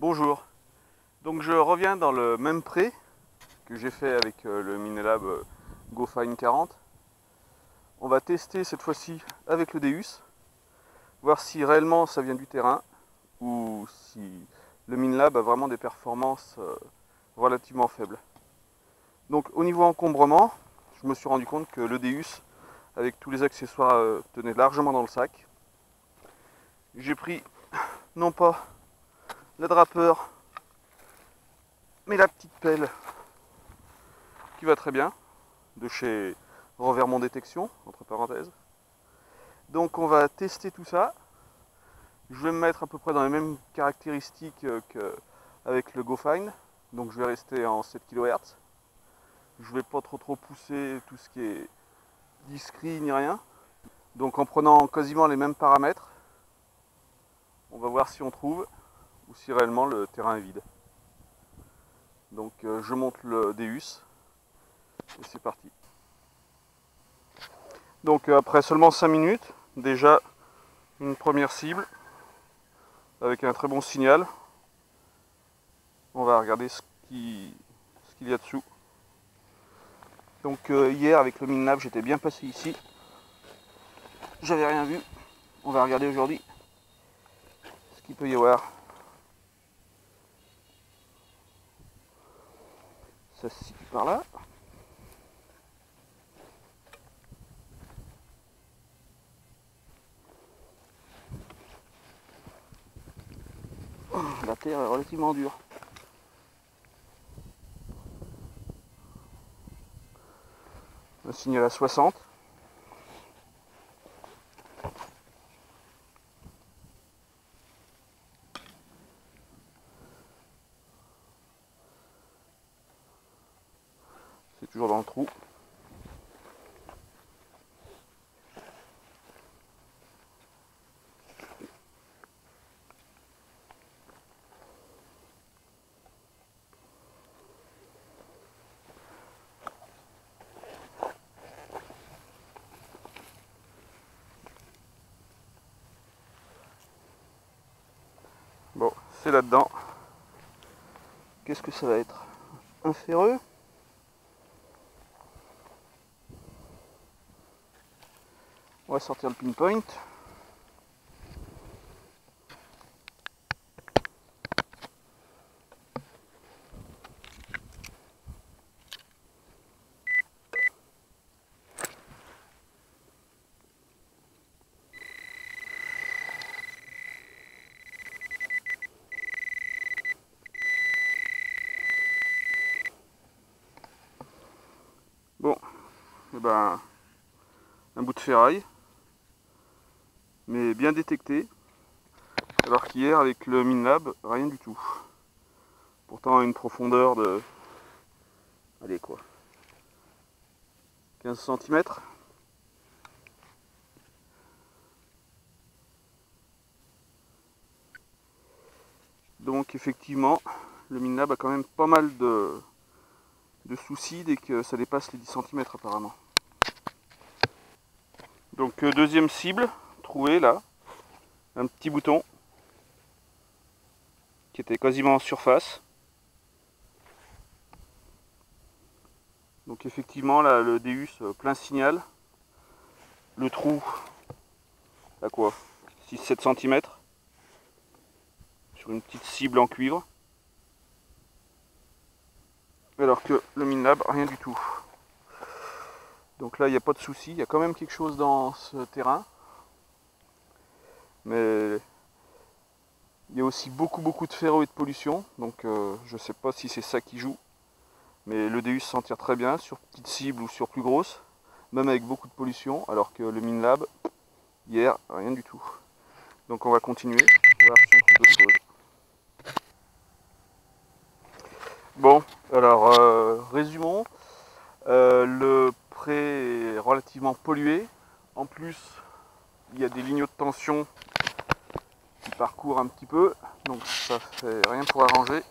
Bonjour, donc je reviens dans le même pré que j'ai fait avec le Minelab GoFine 40. On va tester cette fois-ci avec le Deus, voir si réellement ça vient du terrain ou si le Minelab a vraiment des performances relativement faibles. Donc au niveau encombrement, je me suis rendu compte que le Deus avec tous les accessoires tenait largement dans le sac. J'ai pris non pas l'attrapeur mais la petite pelle qui va très bien, de chez Revermont Détection, entre parenthèses. Donc on va tester tout ça. Je vais me mettre à peu près dans les mêmes caractéristiques qu'avec le GoFine. Donc je vais rester en 7 kHz. Je vais pas trop pousser tout ce qui est discret ni rien. Donc en prenant quasiment les mêmes paramètres, on va voir si on trouve ou si réellement le terrain est vide. Donc je monte le Deus et c'est parti. Donc après seulement 5 minutes, déjà une première cible avec un très bon signal. On va regarder ce qu'il y a dessous. Donc hier avec le Minelab j'étais bien passé ici. J'avais rien vu. On va regarder aujourd'hui ce qu'il peut y avoir. Ça se situe par là. La terre est relativement dure. Un signal à 60. C'est toujours dans le trou. Bon, c'est là-dedans. Qu'est-ce que ça va être? Un ferreux? On va sortir le pinpoint. Bon, et ben un bout de ferraille, mais bien détecté, alors qu'hier avec le Minelab, rien du tout. Pourtant à une profondeur de, allez quoi, 15 cm. Donc effectivement, le Minelab a quand même pas mal de soucis dès que ça dépasse les 10 cm apparemment. Donc deuxième cible, trouvée là, un petit bouton qui était quasiment en surface. Donc effectivement là le Deus plein signal, le trou à quoi 6-7 cm sur une petite cible en cuivre. Alors que le Minelab, rien du tout. Donc là, il n'y a pas de souci. Il y a quand même quelque chose dans ce terrain. Mais il y a aussi beaucoup de ferreux et de pollution. Donc je ne sais pas si c'est ça qui joue. Mais le Deus s'en tire très bien sur petite cible ou sur plus grosse. Même avec beaucoup de pollution. Alors que le Minelab, hier, rien du tout. Donc on va continuer. Voir si on trouve d'autres choses. Bon, alors résumons. Le pré est relativement pollué. En plus, il y a des lignes de tension qui parcourent un petit peu, donc ça fait rien pour arranger.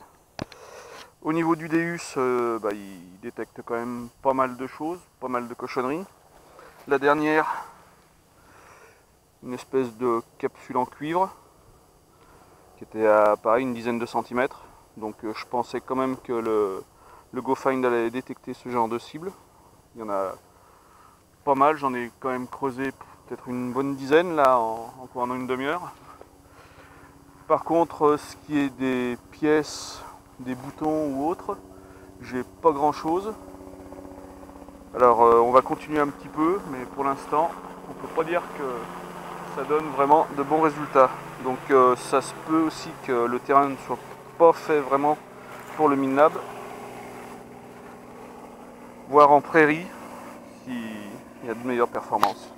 Au niveau du Deus, il détecte quand même pas mal de choses, pas mal de cochonneries. La dernière, une espèce de capsule en cuivre. qui était à pareil une dizaine de centimètres. Donc je pensais quand même que le GoFind allait détecter ce genre de cible. Il y en a pas mal, j'en ai quand même creusé peut-être une bonne dizaine là pendant une demi-heure. Par contre, ce qui est des pièces, des boutons ou autres, j'ai pas grand chose. Alors on va continuer un petit peu, mais pour l'instant on peut pas dire que ça donne vraiment de bons résultats. Donc ça se peut aussi que le terrain ne soit pas fait vraiment pour le Minlab, voire en prairie s'il y a de meilleures performances.